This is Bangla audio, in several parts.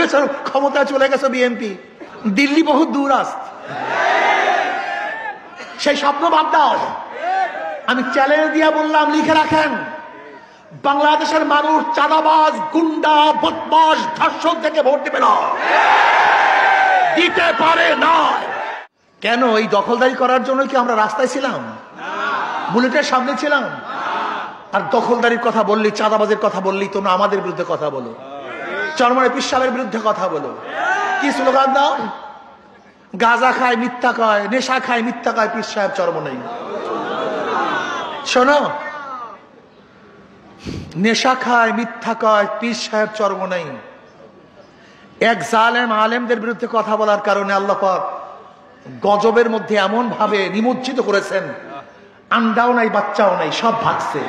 ভেবেছো ক্ষমতায় চলে গেছে বিএনপি, দিল্লি বহু দূর আসত, সেই স্বপ্ন বাদ দাও। আমি চ্যালেঞ্জ দিয়ে বললাম, লিখে রাখেন, বাংলাদেশের মানুষ চাঁদাবাজ, গুন্ডা, বদমাশ, ধর্ষক থেকে ভোট দেবে না, দিতে পারে না। কেন? এই দখলদারি করার জন্য কি আমরা রাস্তায় ছিলাম? বুলেটের সামনে ছিলাম? আর দখলদারির কথা বললি, চাঁদাবাজের কথা বললি, তোমরা আমাদের বিরুদ্ধে কথা বলো, চরমনাই পীর সাহেবের বিরুদ্ধে কথা বলো, কি স্লোগান দাও? গাঁজা খায় মিথ্যা কয়, নেশা খায় মিথ্যা কয় পীর সাহেব চরমনাই। শোনো, নেশা খায় মিথ্যা কয় পীর সাহেব চরমনাই। এক জালেম আলেমদের বিরুদ্ধে কথা বলার কারণে আল্লাহ পাক গজবের মধ্যে এমন ভাবে নিমজ্জিত করেছেন, আন্ডাও নাই বাচ্চাও নাই, সব ভাগছে।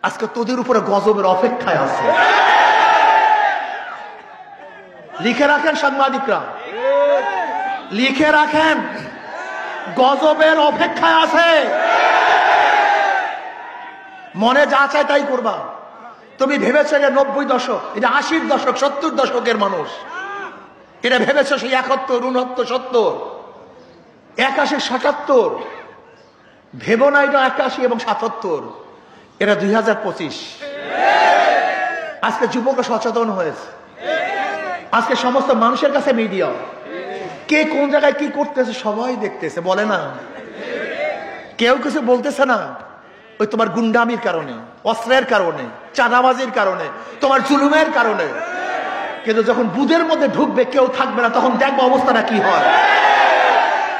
আজকে তোদের উপরে গজবের অপেক্ষায় আছে। লিখে রাখেন সাংবাদিকরা, লিখে রাখেন, গজবের অপেক্ষায় আছে। মনে যা চায় তাই করবা। তুমি ভেবেছো যে 90 দশক, এটা 80 দশক, 70 দশকের মানুষ, এটা ভেবেছো সেই 71, 69, 70, 81, 77, ভেবো না এটা 81 এবং 77, এটা 2025। আজকে যুবকরা সচেতন হয়েছে, আজকে সমস্ত মানুষের কাছে মিডিয়া, কে কোন জায়গায় কি করতেছে সবাই দেখতেছে, বলে না? কেউ কিছু বলতেছে না। ওই তোমার গুন্ডামির কারণে, অস্ত্রের কারণে, চাঁদাবাজির কারণে, তোমার জুলুমের কারণে। কিন্তু যখন বুদের মধ্যে ঢুকবে, কেউ থাকবে না, তখন দেখবো অবস্থাটা কি হয়।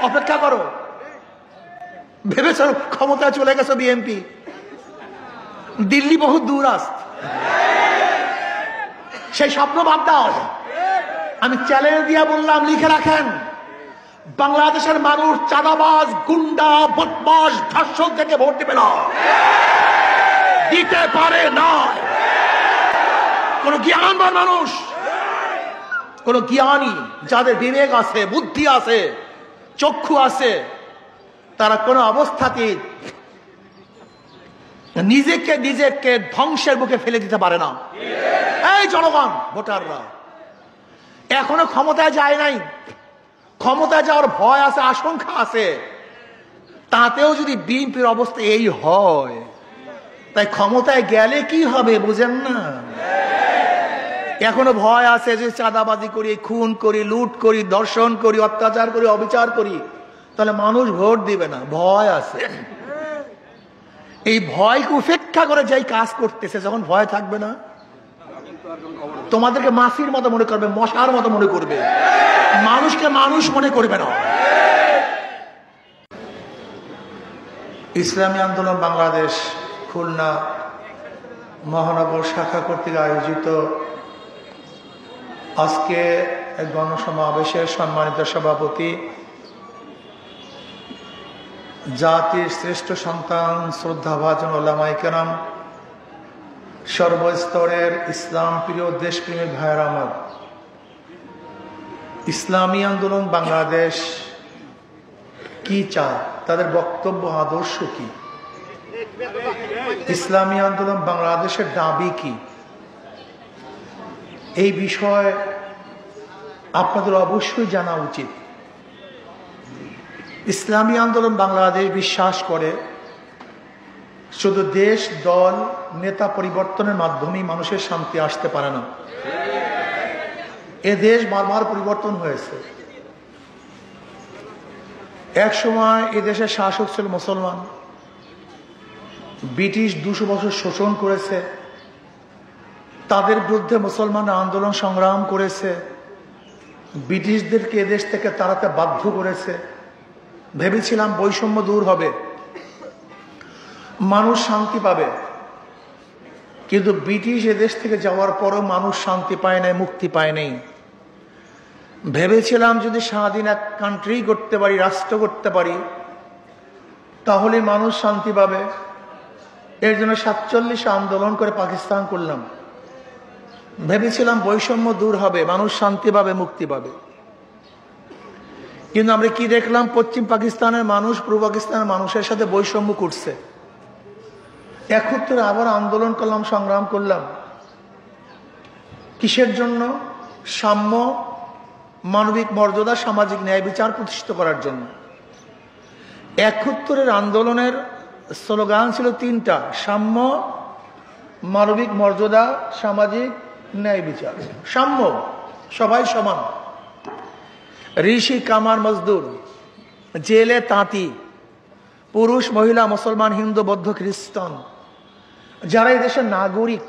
অপেক্ষা করো। ভেবেছো ক্ষমতায় চলে গেছে বিএনপি, দিল্লি বহু দূর আসত, সেই স্বপ্ন বাদ দাও। আমি চ্যালেঞ্জ দিয়ে বললাম, লিখে রাখেন, বাংলাদেশের মানুষ চাঁদাবাজ, গুন্ডা, বদমাশ, ধর্ষক থেকে ভোট দেবে না, দিতে পারে না। কোন জ্ঞানবান মানুষ, কোন জ্ঞানী, যাদের বিবেক আছে, বুদ্ধি আছে, চক্ষু আছে, তারা কোন অবস্থাতেই নিজেকে ধ্বংসের মুখে ফেলে দিতে পারে না। এই জনগণ, ভোটাররা এখনো ক্ষমতায় যায় নাই, ক্ষমতায় যাওয়ার ভয় আছে, আশঙ্কা আছে। তাতেও যদি বিএনপির অবস্থা এই হয়, তাই ক্ষমতায় গেলে কি হবে বুঝেন না? এখনো ভয় আছে যে চাঁদাবাজি করি, খুন করি, লুট করি, ধর্ষণ করি, অত্যাচার করি, অবিচার করি, তাহলে মানুষ ভোট দিবে না, ভয় আছে। এই ভয়কে উপেক্ষা করে যাই কাজ করতেছে, যখন ভয় থাকবে না, তোমাদেরকে মাছির মতো মনে করবে, মশার মতো মনে করবে, মানুষকে মানুষ মনে করবে না। ইসলামী আন্দোলন বাংলাদেশ খুলনা মহানগর শাখা কর্তৃক আয়োজিত আজকে এক গণসমাবেশের সম্মানিত সভাপতি, জাতির শ্রেষ্ঠ সন্তান, শ্রদ্ধাভাজন ওলামায়ে কেরাম, সর্বস্তরের ইসলাম প্রিয় দেশপ্রেমী ভাইয়েরা আমার, ইসলামী আন্দোলন বাংলাদেশ কি চায়, তাদের বক্তব্য আদর্শ কি, ইসলামী আন্দোলন বাংলাদেশের দাবি কি, এই বিষয়ে আপনাদের অবশ্যই জানা উচিত। ইসলামী আন্দোলন বাংলাদেশ বিশ্বাস করে শুধু দেশ, দল, নেতা পরিবর্তনের মাধ্যমেই মানুষের শান্তি আসতে পারে না। এ দেশ বারবার পরিবর্তন হয়েছে। এক সময় এ দেশের শাসক ছিল মুসলমান, ব্রিটিশ 200 বছর শোষণ করেছে, তাদের বিরুদ্ধে মুসলমানরা আন্দোলন সংগ্রাম করেছে, ব্রিটিশদেরকে এদেশ থেকে তাড়াতে বাধ্য করেছে। ভেবেছিলাম বৈষম্য দূর হবে, মানুষ শান্তি পাবে, কিন্তু ব্রিটিশ এদেশ থেকে যাওয়ার পরও মানুষ শান্তি পায় নাই, মুক্তি পায় নাই। ভেবেছিলাম যদি স্বাধীন এক কান্ট্রি করতে পারি, রাষ্ট্র করতে পারি, তাহলে মানুষ শান্তি পাবে। এর জন্য 47 আন্দোলন করে পাকিস্তান করলাম। ভেবেছিলাম বৈষম্য দূর হবে, মানুষ শান্তি পাবে, মুক্তি পাবে। কিন্তু আমরা কি দেখলাম? পশ্চিম পাকিস্তানের মানুষ পূর্ব পাকিস্তানের মানুষের সাথে বৈষম্য করছে। 71 আবার আন্দোলন করলাম, সংগ্রাম করলাম, কিসের জন্য? সাম্য, মানবিক মর্যাদা, সামাজিক ন্যায় বিচার প্রতিষ্ঠিত করার জন্য। ৭১ আন্দোলনের স্লোগান ছিল তিনটা: সাম্য, মানবিক মর্যাদা, সামাজিক ন্যায় বিচার। সাম্য, সবাই সমান। ঋষি, কামার, মজদুর, জেলে তাঁতি, পুরুষ, মহিলা, মুসলমান, হিন্দু, বৌদ্ধ, খ্রিস্টান, যারা এই দেশের নাগরিক,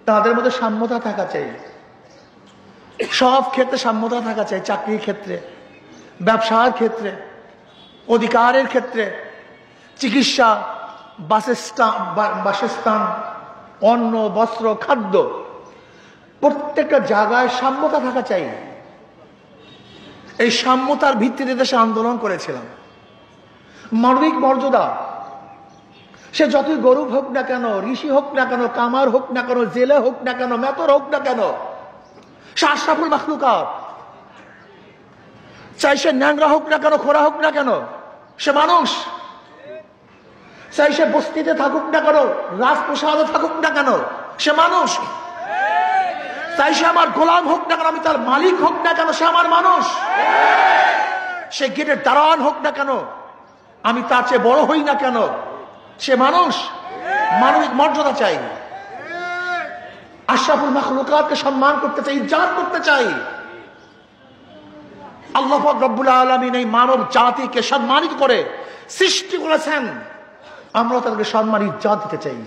তাদের মধ্যে সাম্যতা থাকা চাই। সব ক্ষেত্রে সাম্যতা থাকা চাই। চাকরির ক্ষেত্রে, ব্যবসার ক্ষেত্রে, অধিকারের ক্ষেত্রে, চিকিৎসা, বাসস্থান, অন্ন, বস্ত্র, খাদ্য, প্রত্যেকটা জায়গায় সাম্যতা থাকা চাই। এই সাম্যতার ভিত্তিতে দেশে আন্দোলন করেছিলাম। মানবিক মর্যাদা, সে যতই গরিব হোক না কেন, ঋষি হোক না কেন, কামার হোক না কেন, জেলে হোক না কেন, মেতর হোক না কেন, সে আশরাফুল মাখলুকাত। চাই সে ন্যাংরা হোক না কেন, খোরা হোক না কেন, সে মানুষ। চাই সে বস্তিতে থাকুক না কেন, রাজপ্রসাদে থাকুক না কেন, সে মানুষ। চাই সে আমার গোলাম হোক না কেন, আমি তার মালিক হোক না কেন, সে আমার মানুষ। সে গেটের দারোয়ান হোক না কেন, আমি তার চেয়ে বড় হই না কেন, সে মানুষ। মানবিক মর্যাদা চাই। আশরাফুল মাখলুকাতকে সম্মান করতে চাই, ইজ্জত করতে চাই। আল্লাহ পাক রব্বুল আলামিন এই মানব জাতিকে সম্মানিত করে সৃষ্টি করেছেন, আমরা তাদেরকে সম্মান, ইজ্জত দিতে চাই,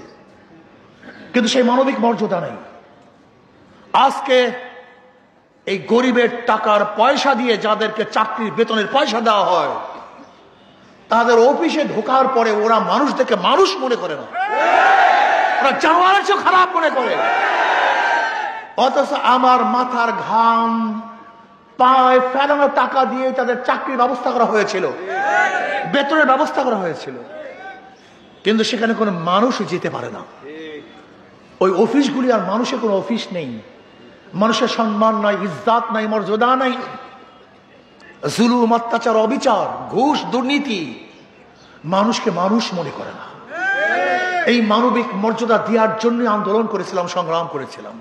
কিন্তু সেই মানবিক মর্যাদা নেই। আজকে এই গরিবের টাকার পয়সা দিয়ে যাদেরকে চাকরির বেতনের পয়সা দেওয়া হয়, তাদের অফিসে ঢোকার পরে ওরা মানুষদেরকে মানুষ মনে করে না, ওরা জানোয়ারের চেয়ে খারাপ মনে করে। অথচ আমার মাথার ঘাম পায়ে ফেলানো টাকা দিয়ে তাদের চাকরির ব্যবস্থা করা হয়েছিল, বেতনের ব্যবস্থা করা হয়েছিল, কিন্তু সেখানে কোনো মানুষ যেতে পারে না। ওই অফিসগুলি আর মানুষের কোনো অফিস নেই। মানুষের সম্মান নাই, ইজ্জত নাই, মর্যাদা নাই। জুলুম, অত্যাচার, অবিচার, ঘুষ, দুর্নীতি মানুষকে মানুষ মনে করে না। এই মানবিক মর্যাদা দেওয়ার জন্য আন্দোলন করেছিলাম, সংগ্রাম করেছিলাম,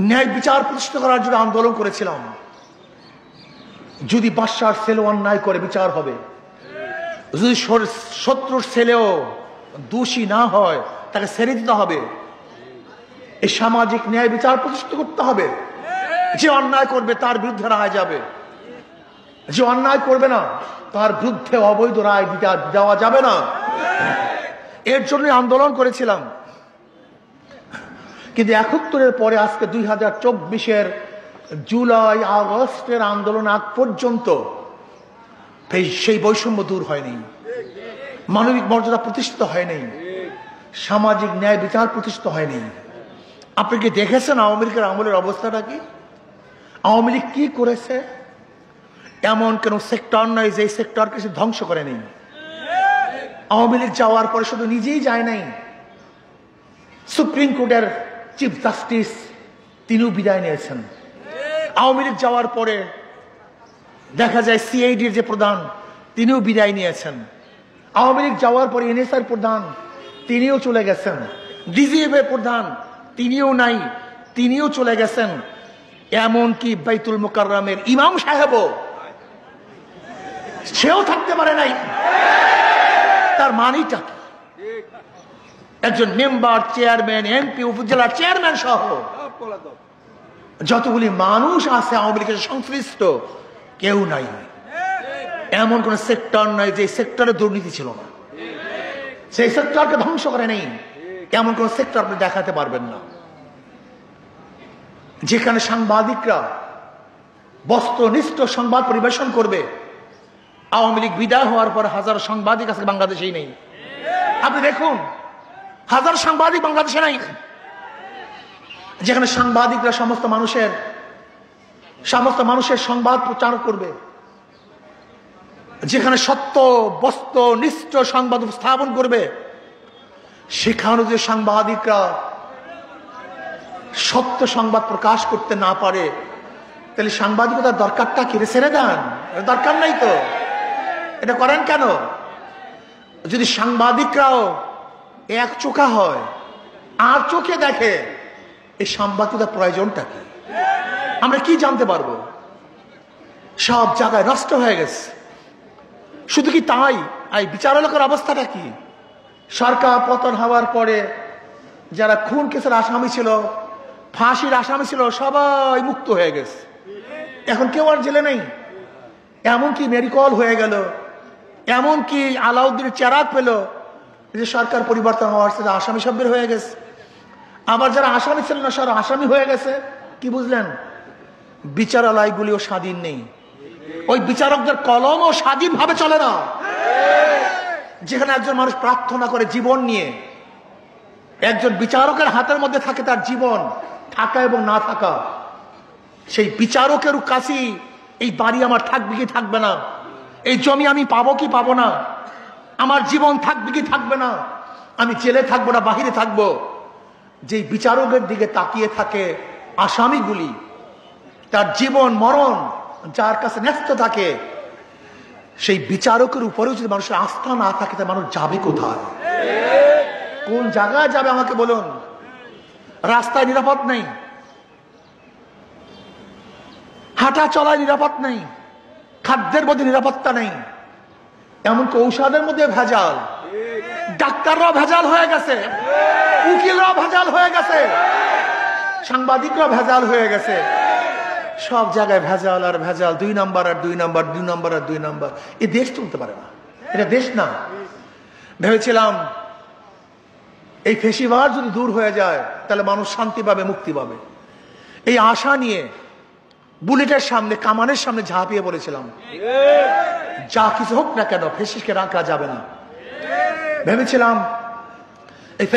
ন্যায় বিচার প্রতিষ্ঠিত করার জন্য আন্দোলন করেছিলাম। যদি বাদশার ছেলে অন্যায় করে বিচার হবে, যদি শত্রুর ছেলেও দোষী না হয় তাকে ছেড়ে দিতে হবে। এই সামাজিক ন্যায় বিচার প্রতিষ্ঠিত করতে হবে। যে অন্যায় করবে তার বিরুদ্ধে রায় যাবে, যে অন্যায় করবে না তার বিরুদ্ধে অবৈধ রায় দেওয়া যাবে না। এর জন্য আন্দোলন করেছিলাম। কিন্তু ৭১ পরে আজকে 2024 জুলাই আগস্টের আন্দোলন আগ পর্যন্ত সেই বৈষম্য দূর হয়নি, মানবিক মর্যাদা প্রতিষ্ঠিত হয়নি, সামাজিক ন্যায় বিচার প্রতিষ্ঠিত হয়নি। আপনি কি দেখেছেন আওয়ামী লীগের আমলের অবস্থাটা কি? আওয়ামী লীগ কি করেছে? এমন কোন সেক্টর নাই যে সেক্টরকে সে ধ্বংস করে নেই। আওয়ামী লীগ যাওয়ার পরে শুধু নিজেই যায় নাই, সুপ্রিম কোর্টের চিফ জাস্টিস তিনিও বিদায় নিয়েছেন। আওয়ামী লীগ যাওয়ার পরে দেখা যায় সিআইডির যে প্রধান তিনিও বিদায় নিয়েছেন। আওয়ামী লীগ যাওয়ার পরে এনএসআর প্রধান তিনিও চলে গেছেন। ডিজিএফ এর প্রধান তিনিও নাই, তিনিও চলে গেছেন। এমনকি বাইতুল মুকাররমের ইমাম সাহেবও সেও থাকতে পারে নাই। তার মানিটা কি? একজন মেম্বার, চেয়ারম্যান, এমপি, উপজেলার চেয়ারম্যান সহ যতগুলি মানুষ আছে আওয়ামী লীগের সংশ্লিষ্ট, কেউ নাই। এমন কোন সেক্টর নাই যে সেক্টরে দুর্নীতি ছিল না, সেই সেক্টরকে ধ্বংস করে নেই। এমন কোন সেক্টর আপনি দেখাতে পারবেন না যেখানে সাংবাদিকরা বস্তুনিষ্ঠ সংবাদ পরিবেশন করবে। আওয়ামী লীগ বিদায় হওয়ার পর হাজার সাংবাদিক আজকে বাংলাদেশেই নেই। আপনি দেখুন, হাজার সাংবাদিক বাংলাদেশে নাই। যেখানে সাংবাদিকরা সমস্ত মানুষের সংবাদ প্রচার করবে, যেখানে সত্য বস্তুনিষ্ঠ সংবাদ উপস্থাপন করবে, সেখানে যে সাংবাদিকরা সত্য সংবাদ প্রকাশ করতে না পারে, তাহলে সাংবাদিকতার দরকারটা কি? ছেড়ে দেন, দরকার নাই তো, এটা করেন কেন? যদি সাংবাদিকরাও এক চোখা হয়, আর চোখে দেখে, এই সাংবাদিকতার প্রয়োজনটা কি? আমরা কি জানতে পারবো? সব জায়গায় নষ্ট হয়ে গেছে। শুধু কি তাই, এই বিচারালকের অবস্থাটা কি? সরকার পতন হওয়ার পরে যারা খুন কেসের আসামি ছিল, ফাঁসির আসামি ছিল, সবাই মুক্ত হয়ে গেছে। এখন কেউ আর জেলে নেই। এমনকি মেডিকল হয়ে গেল, এমনকি আলাউদ্দিনের চেরাগ পেল যে সরকার পরিবর্তন হওয়ার সাথে আসামি সব বের হয়ে গেছে। আবার যারা আসামি ছিল না, সব আসামি হয়ে গেছে। কি বুঝলেন? বিচারালয়গুলিও স্বাধীন নেই। ওই বিচারকদের কলমও স্বাধীনভাবে চলে না। যেখানে একজন মানুষ প্রার্থনা করে জীবন নিয়ে, একজন বিচারকের হাতের মধ্যে থাকে তার জীবন, থাকা এবং না থাকা। সেই বিচারকের কাছে এই বাড়ি আমার থাকবে কি থাকবে না, এই জমি আমি পাবো কি পাবো না, আমার জীবন থাকবে কি থাকবে না, আমি জেলে থাকবো না বাহিরে থাকবো, যেই বিচারকের দিকে তাকিয়ে থাকে আসামিগুলি, তার জীবন মরণ যার কাছে ন্যস্ত থাকে, সেই বিচারকের উপরেও যদি মানুষের আস্থা না থাকে, তা মানুষ যাবে কোথায়? কোন জায়গায় যাবে আমাকে বলুন? রাস্তায় নিরাপদ নেই, হাঁটা চলায় নিরাপদ নেই, খাদ্যের মধ্যে নিরাপত্তা নেই, এমনকি ঔষধের মধ্যে ভেজাল, ডাক্তাররাও ভেজাল হয়ে গেছে, উকিলরাও ভেজাল হয়ে গেছে, সাংবাদিকরাও ভেজাল হয়ে গেছে। সব জায়গায় ভেজাল আর ভেজাল, 2 নম্বর আর 2 নম্বর, 2 নম্বর আর 2 নম্বর। এই দেশ চলতে পারে না, এটা দেশ না। ভেবেছিলাম এই ফেসিবাদ যদি দূর হয়ে যায় তাহলে মানুষ শান্তি পাবে, মুক্তি পাবে। এই আশা নিয়ে বুলেটের সামনে, কামানের সামনে ঝাঁপিয়ে পড়েছিলাম। যা কিছু হোক না কেন, ফেসিসকে রাখা যাবে না। ভেবেছিলাম এই